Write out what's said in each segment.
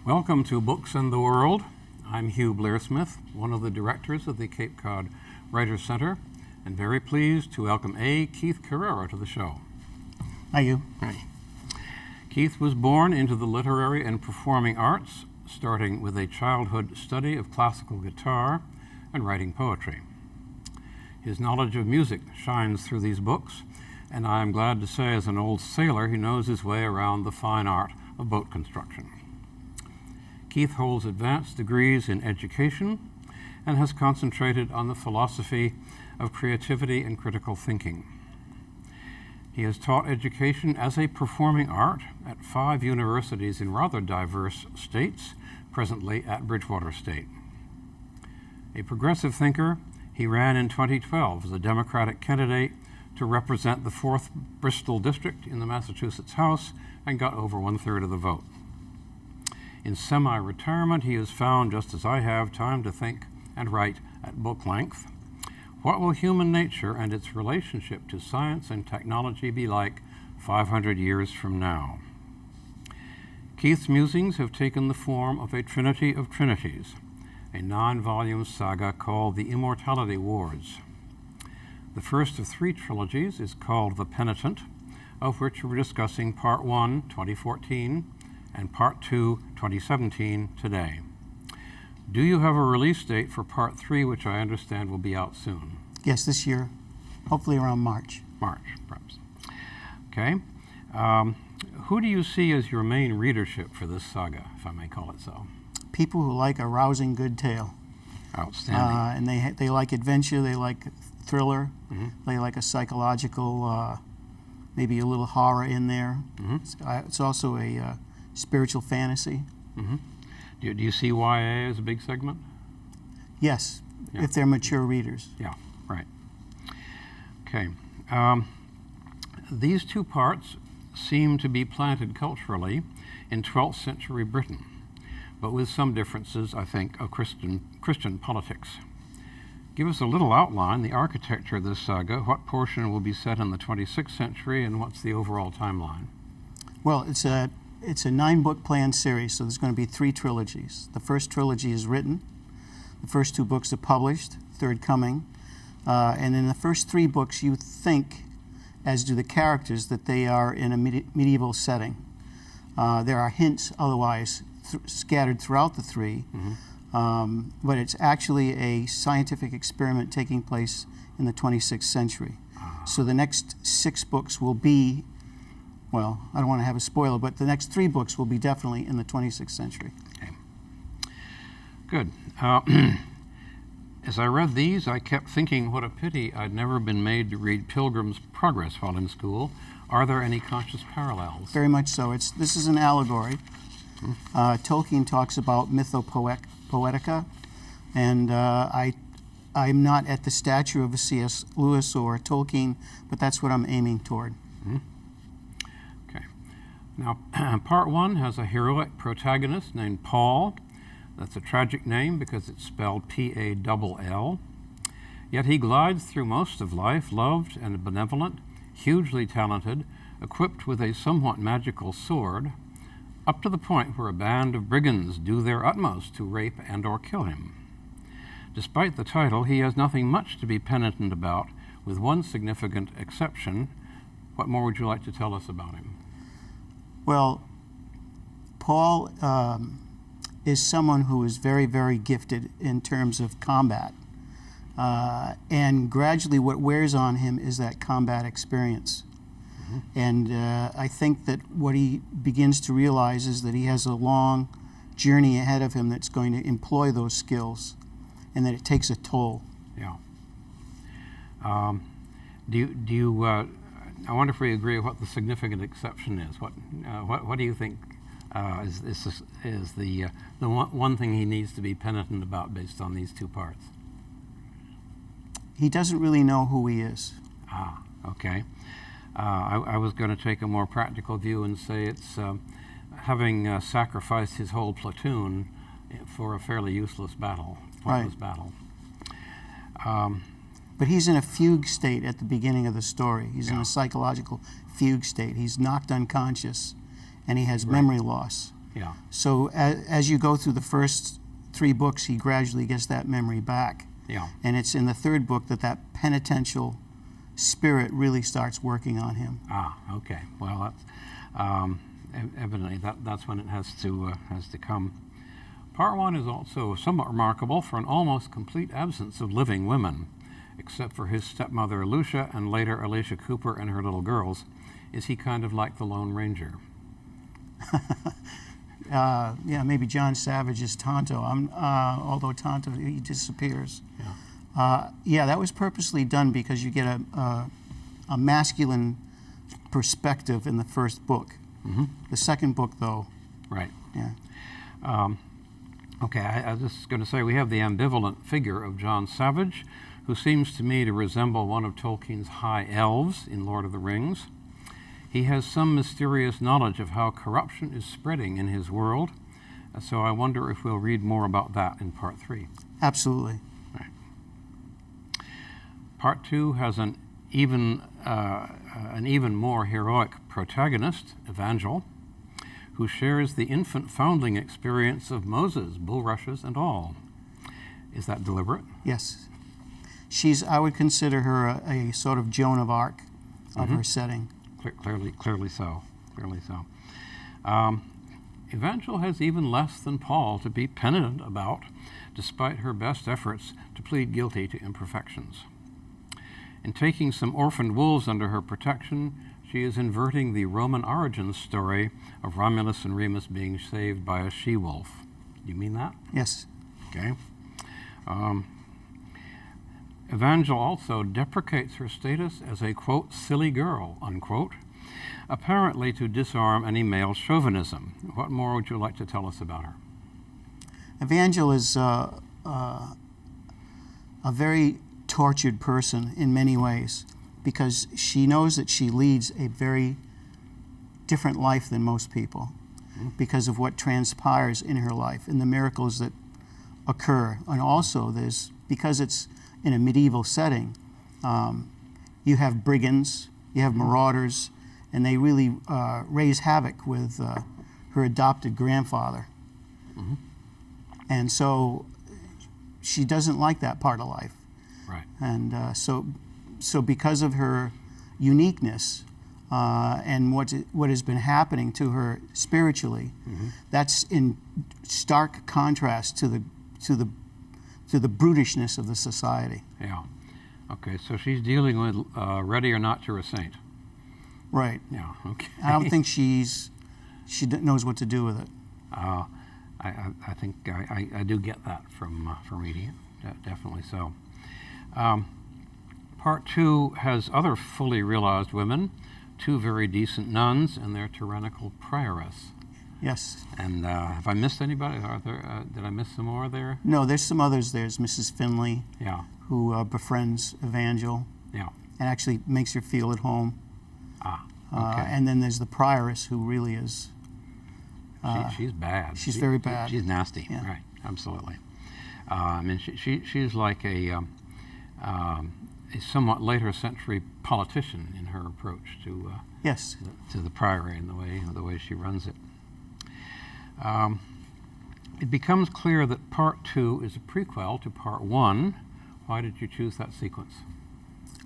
Welcome to Books and the World. I'm Hugh Blairsmith, one of the directors of the Cape Cod Writers Center, and very pleased to welcome Keith Carreiro to the show. Hi, Hugh. Hi. Keith was born into the literary and performing arts, starting with a childhood study of classical guitar and writing poetry. His knowledge of music shines through these books, and I am glad to say, as an old sailor, he knows his way around the fine art of boat construction. Keith holds advanced degrees in education and has concentrated on the philosophy of creativity and critical thinking. He has taught education as a performing art at 5 universities in rather diverse states, presently at Bridgewater State. A progressive thinker, he ran in 2012 as a Democratic candidate to represent the 4th Bristol District in the Massachusetts House and got over 1/3 of the vote. In semi-retirement, he has found, just as I have, time to think and write at book length. What will human nature and its relationship to science and technology be like 500 years from now? Keith's musings have taken the form of a trinity of trinities, a 9-volume saga called The Immortality Wars. The first of 3 trilogies is called The Penitent, of which we're discussing Part 1, 2014, and Part 2, 2017, today. Do you have a release date for Part 3, which I understand will be out soon? Yes, this year, hopefully around March. March, perhaps. Okay. Who do you see as your main readership for this saga, if I may call it so? People who like a rousing good tale. Outstanding. And they like adventure, they like thriller, they like a psychological, maybe a little horror in there. It's also a spiritual fantasy. Do you see YA as a big segment? Yes, Yeah. if they're mature readers. Yeah, right. Okay. These 2 parts seem to be planted culturally in 12th century Britain, but with some differences, I think, of Christian politics. Give us a little outline, the architecture of this saga. What portion will be set in the 26th century, and what's the overall timeline? Well, it's a 9-book planned series, so there's going to be 3 trilogies. The first trilogy is written. The first 2 books are published, third coming. And in the first 3 books, you think, as do the characters, that they are in a medieval setting. There are hints otherwise scattered throughout the 3, but it's actually a scientific experiment taking place in the 26th century. So the next 6 books will be, well, I don't want to have a spoiler, but the next 3 books will be definitely in the 26th century. Okay. Good. As I read these, I kept thinking what a pity I'd never been made to read Pilgrim's Progress while in school. Are there any conscious parallels? Very much so. This is an allegory. Tolkien talks about mythopoetica, and I'm not at the stature of a C.S. Lewis or Tolkien, but that's what I'm aiming toward. Okay. Now, Part 1 has a heroic protagonist named Paul. That's a tragic name because it's spelled P-A-double-L. Yet he glides through most of life, loved and benevolent, hugely talented, equipped with a somewhat magical sword, up to the point where a band of brigands do their utmost to rape and or kill him. Despite the title, he has nothing much to be penitent about, with one significant exception. What more would you like to tell us about him? Well, Paul is someone who is very, very gifted in terms of combat. And gradually what wears on him is that combat experience. And I think that what he begins to realize is that he has a long journey ahead of him that's going to employ those skills, and that it takes a toll. Yeah. I wonder if we agree what the significant exception is. What do you think is the one thing he needs to be penitent about based on these 2 parts? He doesn't really know who he is. Okay. I was going to take a more practical view and say it's having sacrificed his whole platoon for a fairly useless battle, pointless battle. But he's in a fugue state at the beginning of the story. He's in a psychological fugue state. He's knocked unconscious, and he has memory loss. Yeah. So as you go through the first 3 books, he gradually gets that memory back. Yeah. And it's in the 3rd book that penitential spirit really starts working on him. Ah, okay. Well, that's evidently that's when it has to come. Part 1 is also somewhat remarkable for an almost complete absence of living women, except for his stepmother Lucia and later Alicia Cooper and her little girls. Is he kind of like the Lone Ranger? Yeah, maybe John Savage is Tonto. Although Tonto, he disappears. Yeah. That was purposely done because you get a masculine perspective in the first book. Mm-hmm. The second book, though, Right. yeah. Okay, I was just going to say we have the ambivalent figure of John Savage, who seems to me to resemble one of Tolkien's high elves in Lord of the Rings. He has some mysterious knowledge of how corruption is spreading in his world, so I wonder if we'll read more about that in Part 3. Absolutely. Right. Part 2 has an even more heroic protagonist, Evangel, who shares the infant foundling experience of Moses, bulrushes and all. Is that deliberate? Yes. I would consider her a sort of Joan of Arc of her setting. Clearly so. Evangel has even less than Paul to be penitent about, despite her best efforts to plead guilty to imperfections. In taking some orphaned wolves under her protection, she is inverting the Roman origins story of Romulus and Remus being saved by a she-wolf. Do you mean that? Yes. Okay. Evangel also deprecates her status as a, quote, silly girl, unquote, apparently to disarm any male chauvinism. What more would you like to tell us about her? Evangel is a very tortured person in many ways because she knows that she leads a very different life than most people because of what transpires in her life and the miracles that occur. And also because it's in a medieval setting, you have brigands, you have marauders, and they really raise havoc with her adopted grandfather. Mm-hmm. And so she doesn't like that part of life. Right. And so because of her uniqueness and what has been happening to her spiritually, that's in stark contrast to the brutishness of the society. Yeah. Okay, so she's dealing with ready or not you're a saint. Right. Yeah, okay. I don't think she knows what to do with it. I think I do get that from reading it, definitely so. Part 2 has other fully realized women, 2 very decent nuns and their tyrannical prioress. Yes. And have I missed anybody? Did I miss some more there? No, there's some others. There's Mrs. Finley, Yeah. who befriends Evangel Yeah. and actually makes her feel at home. Ah. Okay. And then there's the prioress, who really is... she's bad. She's very bad. She's nasty. Yeah. Right. Absolutely. I mean, she's like a somewhat later century politician in her approach to Yes. to the priory and the way she runs it. It becomes clear that Part 2 is a prequel to Part 1. Why did you choose that sequence?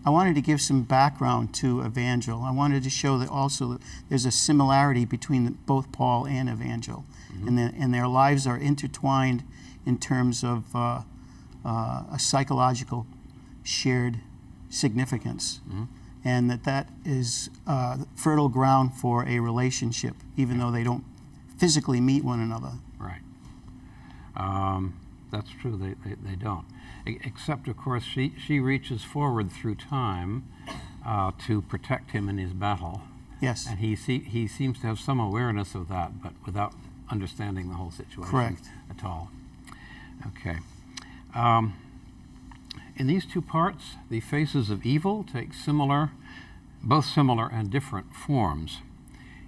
I wanted to give some background to Evangel. I wanted to show that also that there's a similarity between both Paul and Evangel, and their lives are intertwined in terms of a psychological shared significance, and that is fertile ground for a relationship, even though they don't physically meet one another. Right. That's true. They don't. Except, of course, she reaches forward through time to protect him in his battle. Yes. And he seems to have some awareness of that, but without understanding the whole situation Correct. at all. Okay. In these 2 parts, the faces of evil take both similar and different forms.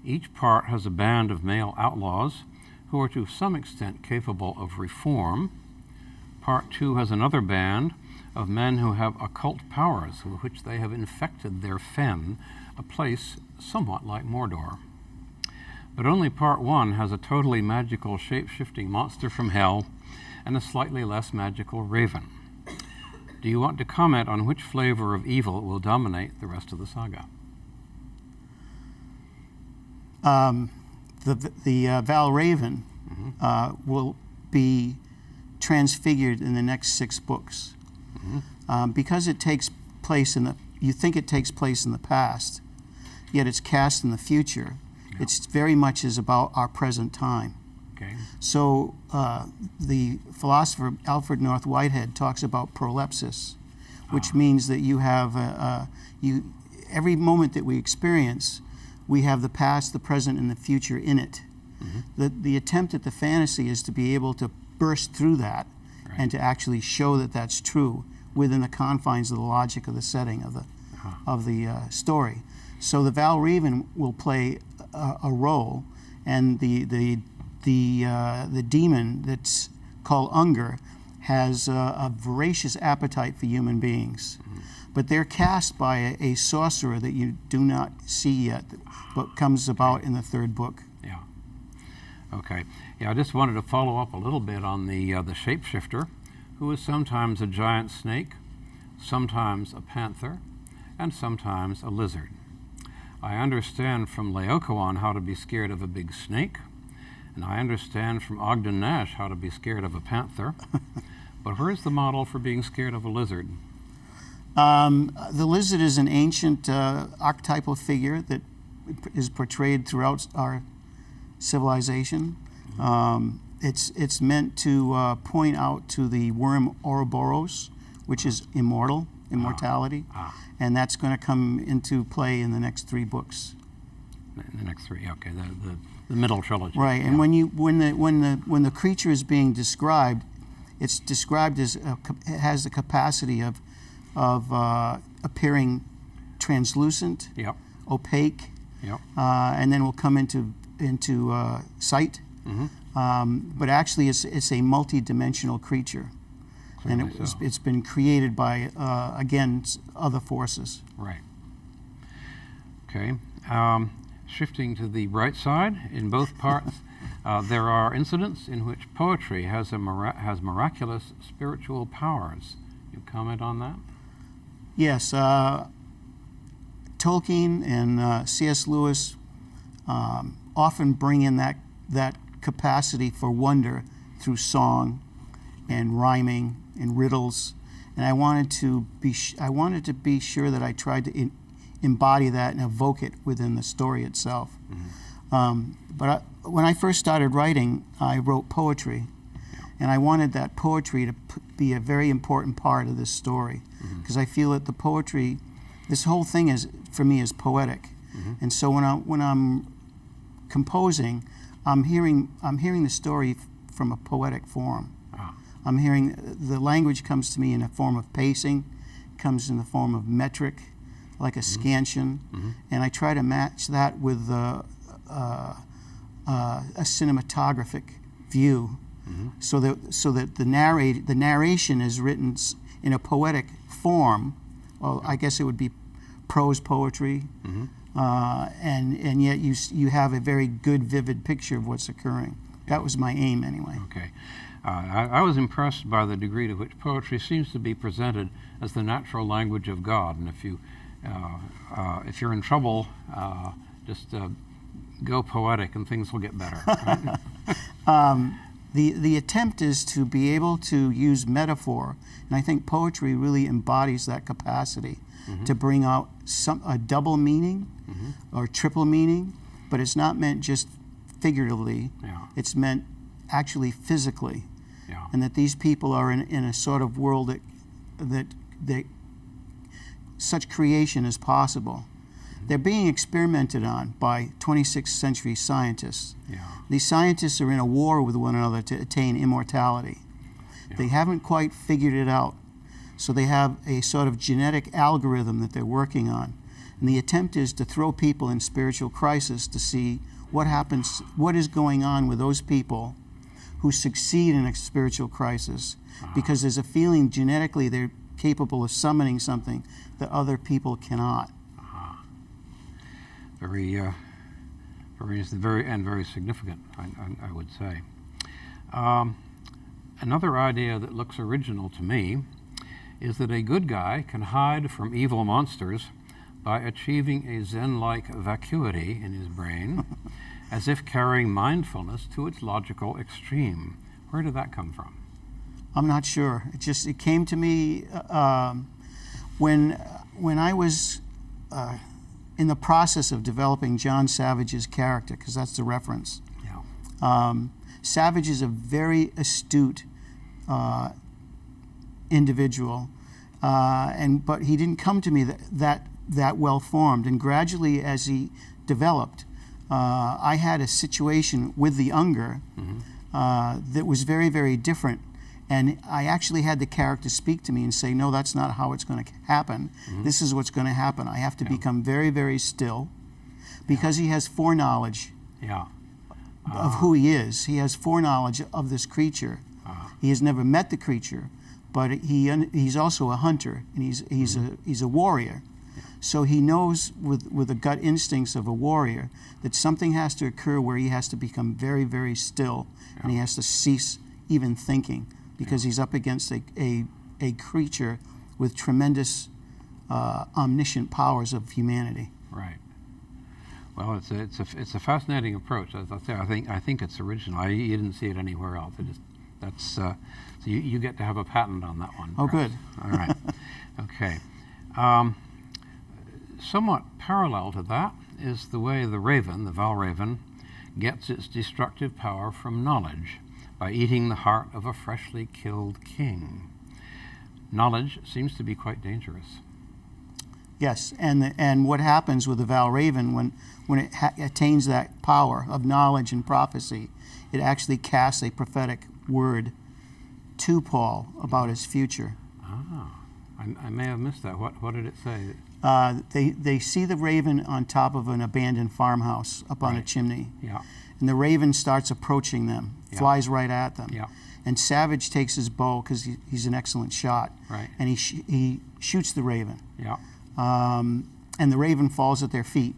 Each part has a band of male outlaws who are to some extent capable of reform. Part 2 has another band of men who have occult powers with which they have infected their fen, a place somewhat like Mordor. But only part 1 has a totally magical shape-shifting monster from hell and a slightly less magical raven. Do you want to comment on which flavor of evil will dominate the rest of the saga? The Val Raven will be transfigured in the next 6 books. Because it takes place you think it takes place in the past, yet it's cast in the future. Yeah. It's very much is about our present time. Okay. So the philosopher Alfred North Whitehead talks about prolepsis, which means that you have every moment that we experience, we have the past, the present, and the future in it. The attempt at the fantasy is to be able to burst through that and to actually show that that's true within the confines of the logic of the setting of the story. So the Val Raven will play a role, and the demon that's called Unger has a voracious appetite for human beings. But they're cast by a sorcerer that you do not see yet, but comes about in the 3rd book. Yeah. Okay. Yeah, I just wanted to follow up a little bit on the shapeshifter, who is sometimes a giant snake, sometimes a panther, and sometimes a lizard. I understand from Laocoon how to be scared of a big snake, and I understand from Ogden Nash how to be scared of a panther. But where's the model for being scared of a lizard? The lizard is an ancient archetypal figure that is portrayed throughout our civilization. It's meant to point out to the worm Ouroboros, which is immortality, and that's going to come into play in the next 3 books. In the next 3, okay, the middle trilogy. Right, and when the creature is being described, it's described as it has the capacity of appearing translucent, opaque, and then will come into sight. But actually, it's a multi-dimensional creature, and it's been created by again other forces. Right. Okay. Shifting to the right side, in both parts, there are incidents in which poetry has miraculous spiritual powers. You comment on that? Yes. Tolkien and C.S. Lewis often bring in that capacity for wonder through song and rhyming and riddles, and I wanted to be sure that I tried to embody that and evoke it within the story itself. But when I first started writing, I wrote poetry, and I wanted that poetry to be a very important part of this story, because I feel that the poetry, this whole thing is, for me, is poetic. And so when I'm composing, I'm hearing the story from a poetic form. I'm hearing the language comes to me in a form of pacing, comes in the form of metric, like a scansion, and I try to match that with a cinematographic view, so that the narration is written in a poetic form. Well, I guess it would be prose poetry, and yet you have a very good, vivid picture of what's occurring. That was my aim, anyway. Okay. I was impressed by the degree to which poetry seems to be presented as the natural language of God, and if you're in trouble, just go poetic and things will get better. Right? The attempt is to be able to use metaphor, and I think poetry really embodies that capacity to bring out a double meaning or triple meaning, but it's not meant just figuratively. It's meant actually physically, and that these people are in a sort of world that such creation is possible. They're being experimented on by 26th century scientists. These scientists are in a war with one another to attain immortality. They haven't quite figured it out. So they have a sort of genetic algorithm that they're working on. And the attempt is to throw people in spiritual crisis to see what happens, what is going on with those people who succeed in a spiritual crisis, because there's a feeling genetically they're capable of summoning something that other people cannot. Very, very significant, I would say. Another idea that looks original to me is that a good guy can hide from evil monsters by achieving a Zen-like vacuity in his brain, as if carrying mindfulness to its logical extreme. Where did that come from? I'm not sure. It came to me when I was in the process of developing John Savage's character, because that's the reference. Yeah. Savage is a very astute individual, but he didn't come to me that well formed. And gradually, as he developed, I had a situation with the Unger that was very different. And I actually had the character speak to me and say, no, that's not how it's going to happen. This is what's going to happen. I have to become very still, because he has foreknowledge of who he is. He has foreknowledge of this creature. He has never met the creature, but he's also a hunter, and he's a warrior. So he knows with the gut instincts of a warrior that something has to occur where he has to become very still, and he has to cease even thinking, because he's up against a creature with tremendous omniscient powers of humanity. Right. Well, it's a fascinating approach. As I say, I think it's original. You didn't see it anywhere else. So you get to have a patent on that one. Oh, perhaps. good. All right. Okay. Somewhat parallel to that is the way the raven, the Valraven, gets its destructive power from knowledge by eating the heart of a freshly killed king. Knowledge seems to be quite dangerous. Yes, and what happens with the Valraven when it attains that power of knowledge and prophecy, it actually casts a prophetic word to Paul about his future. I may have missed that. What did it say? They see the raven on top of an abandoned farmhouse up on a chimney. Yeah. And the raven starts approaching them, flies right at them. Yeah. And Savage takes his bow, because he's an excellent shot. Right. And he shoots the raven. Yeah. And the raven falls at their feet.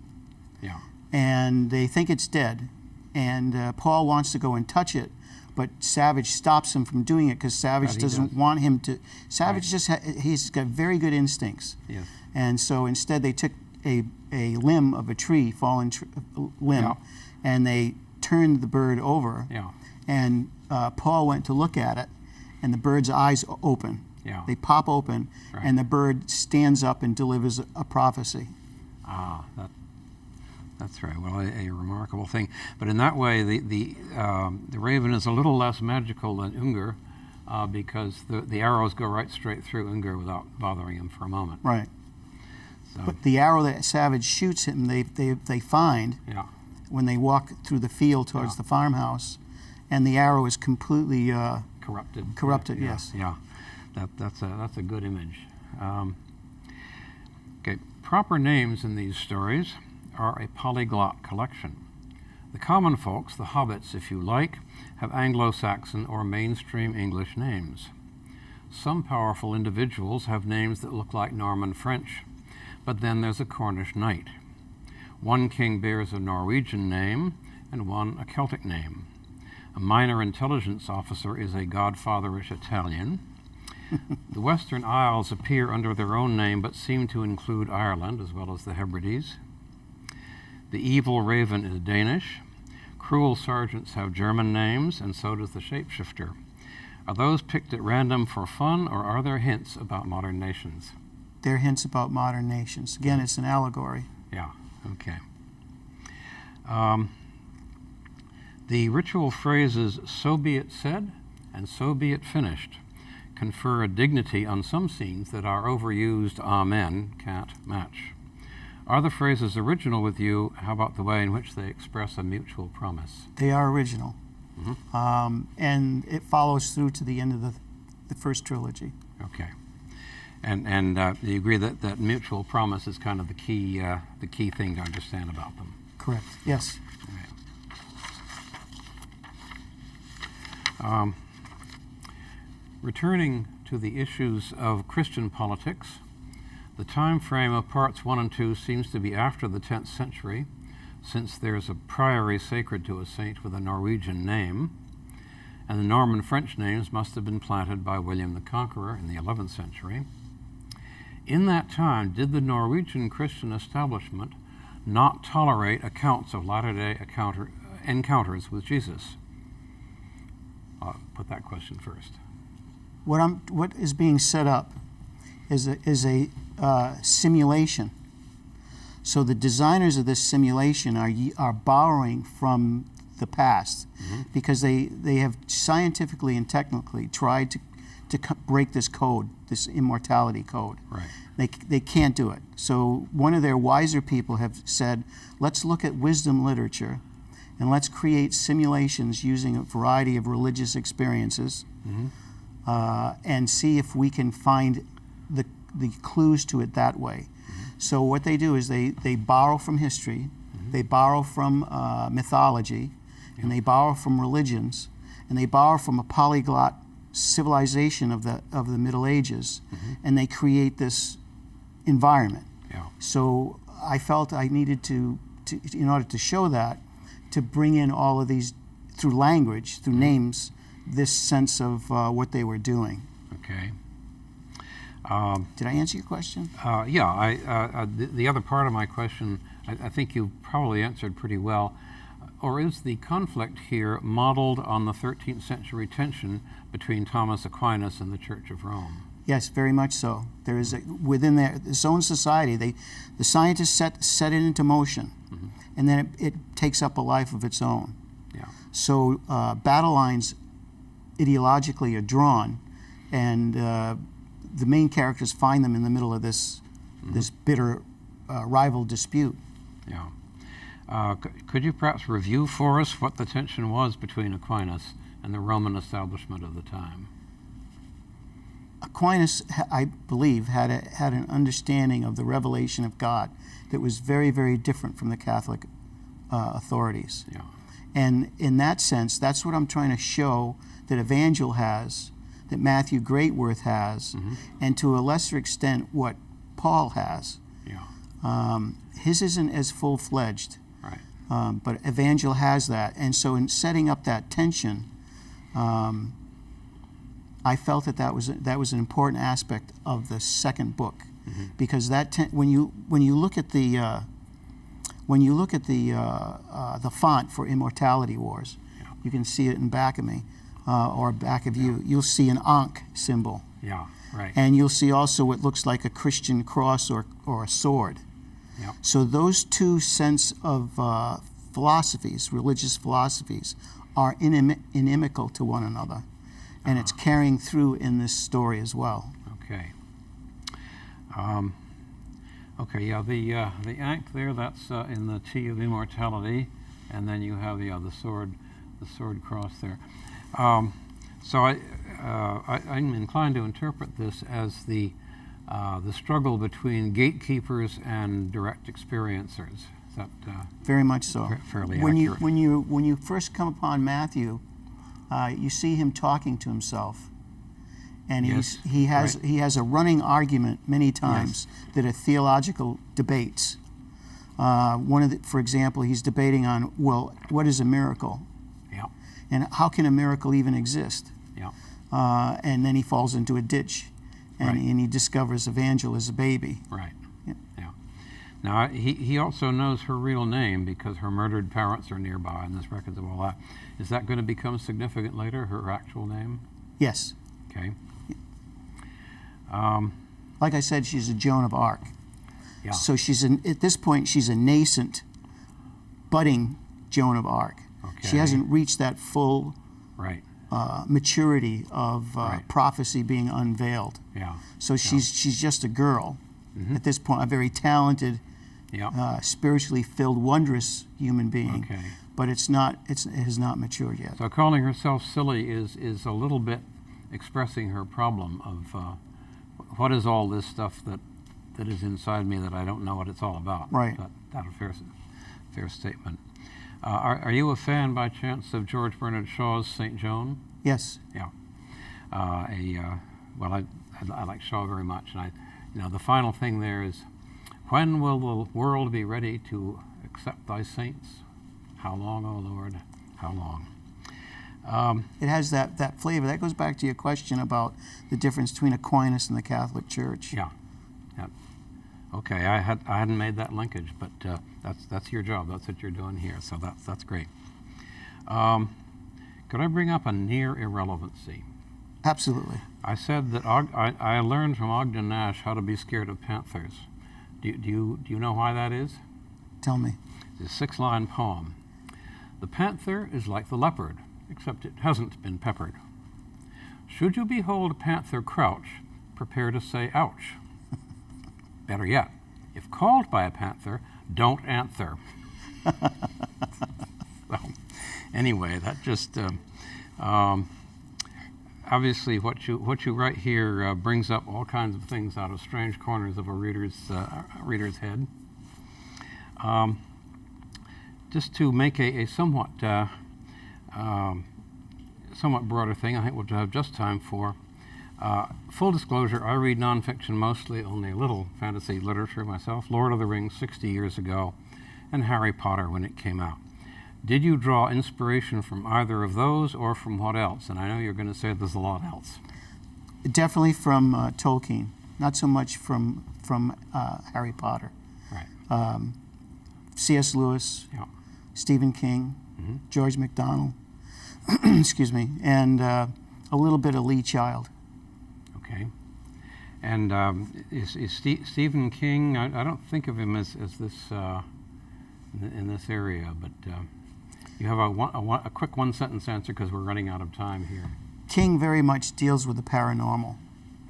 Yeah. And they think it's dead. And Paul wants to go and touch it, but Savage stops him from doing it, because Savage doesn't want him to. Savage he's got very good instincts. Yes. And so instead they took a limb of a tree, fallen limb, and they turned the bird over. Yeah. And Paul went to look at it, and the bird's eyes open. Yeah. They pop open, and the bird stands up and delivers a prophecy. That's right. Well, a remarkable thing. But in that way, the raven is a little less magical than Unger, because the arrows go right straight through Unger without bothering him for a moment. Right. So. But the arrow that Savage shoots him, they find when they walk through the field towards the farmhouse, and the arrow is completely corrupted. Corrupted, yes. Yeah. That's a good image. Okay. Proper names in these stories are a polyglot collection. The common folks, the hobbits if you like, have Anglo-Saxon or mainstream English names. Some powerful individuals have names that look like Norman French, but then there's a Cornish knight. One king bears a Norwegian name and one a Celtic name. A minor intelligence officer is a godfatherish Italian. The Western Isles appear under their own name but seem to include Ireland as well as the Hebrides. The evil raven is Danish. Cruel sergeants have German names, and so does the shapeshifter. Are those picked at random for fun, or are there hints about modern nations? They're hints about modern nations. Again, it's an allegory. Yeah, okay. The ritual phrases, "so be it said" and "so be it finished," confer a dignity on some scenes that our overused "amen" can't match. Are the phrases original with you? How about the way in which they express a mutual promise? They are original. And it follows through to the end of the first trilogy. Okay. And you agree that mutual promise is kind of the key thing to understand about them? Correct. Yes. Right. Returning to the issues of Christian politics, the time frame of parts 1 and 2 seems to be after the 10th century, since there's a priory sacred to a saint with a Norwegian name, and the Norman French names must have been planted by William the Conqueror in the 11th century. In that time, did the Norwegian Christian establishment not tolerate accounts of latter-day encounters with Jesus? I'll put that question first. What is being set up is a simulation. So the designers of this simulation are borrowing from the past, because they have scientifically and technically tried to break this code, this immortality code. Right. They can't do it. So one of their wiser people have said, let's look at wisdom literature and let's create simulations using a variety of religious experiences, and see if we can find the clues to it that way. So what they do is they borrow from history, they borrow from mythology, and they borrow from religions, and they borrow from a polyglot civilization of the Middle Ages, and they create this environment. So I felt I needed to, in order to show that, to bring in all of these, through language, through names, this sense of what they were doing. Okay. Did I answer your question? Yeah. The other part of my question, I think you probably answered pretty well. Or is the conflict here modeled on the 13th century tension between Thomas Aquinas and the Church of Rome? Yes, very much so. There is within its own society, the scientists set it into motion, and then it takes up a life of its own. Yeah. So battle lines ideologically are drawn, and the main characters find them in the middle of this bitter rival dispute. Yeah. Could you perhaps review for us what the tension was between Aquinas and the Roman establishment of the time? Aquinas, I believe, had an understanding of the revelation of God that was very, very different from the Catholic authorities. Yeah. And in that sense, that's what I'm trying to show that Evangel has, that Matthew Greatworth has, and to a lesser extent what Paul has. Yeah. His isn't as full-fledged, right. But Evangel has that. And so in setting up that tension, I felt that was an important aspect of the second book, because when you look at the font for Immortality Wars, you can see it in back of me, or back of you. You'll see an Ankh symbol. Yeah, right. And you'll see also what looks like a Christian cross or a sword. Yeah. So those two sets of philosophies, religious philosophies, are inimical to one another. And it's carrying through in this story as well. Okay. Okay. Yeah. The Ankh there. That's in the T of immortality, and then you have the sword cross there. So I'm inclined to interpret this as the struggle between gatekeepers and direct experiencers. Is that very much so? Fairly accurate. When you first come upon Matthew, you see him talking to himself, and he has a running argument many times that are theological debates. For example, he's debating on, well, what is a miracle? Yeah. And how can a miracle even exist? Yeah. And then he falls into a ditch, and he discovers Evangel as a baby. Right. Yeah. Yeah. Now he also knows her real name because her murdered parents are nearby, and there's records of all that. Is that going to become significant later? Her actual name? Yes. Okay. Like I said, she's a Joan of Arc. Yeah. So at this point, she's a nascent, budding Joan of Arc. Okay. She hasn't reached that full Right. Maturity of prophecy being unveiled. Yeah. So she's just a girl at this point, a very talented, spiritually filled, wondrous human being. Okay. But it has not matured yet. So calling herself silly is a little bit expressing her problem of what is all this stuff that is inside me that I don't know what it's all about. Right. That's a fair statement. Are you a fan by chance of George Bernard Shaw's St. Joan? Yes. Yeah. Well, I like Shaw very much, and the final thing there is, when will the world be ready to accept thy saints? How long, O Lord? How long? It has that flavor. That goes back to your question about the difference between Aquinas and the Catholic Church. Yeah. Yeah. Okay, I hadn't made that linkage, but that's your job. That's what you're doing here. So that's great. Could I bring up a near irrelevancy? Absolutely. I said that I learned from Ogden Nash how to be scared of panthers. Do you know why that is? Tell me. It's a 6-line poem. The panther is like the leopard, except it hasn't been peppered. Should you behold a panther crouch, prepare to say ouch. Better yet, if called by a panther, don't answer. So, anyway, that just obviously what you write here brings up all kinds of things out of strange corners of a reader's head. Just to make a somewhat broader thing, I think we'll have just time for. Full disclosure, I read nonfiction mostly, only a little fantasy literature myself. Lord of the Rings 60 years ago, and Harry Potter when it came out. Did you draw inspiration from either of those or from what else? And I know you're going to say there's a lot else. Definitely from Tolkien, not so much from Harry Potter. Right. C.S. Lewis, Yeah. Stephen King, George MacDonald, excuse me, and a little bit of Lee Child. Okay. And is Stephen King? I don't think of him as this in this area, but you have a quick one-sentence answer because we're running out of time here. King very much deals with the paranormal.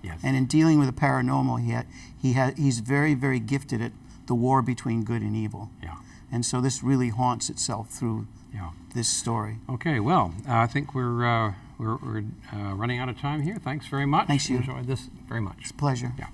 Yes. And in dealing with the paranormal, he's very, very gifted at the war between good and evil. Yeah. And so this really haunts itself through Yeah. this story. Okay. Well, I think we're running out of time here. Thanks very much. Thanks, you. Enjoyed this very much. It's a pleasure. Yeah.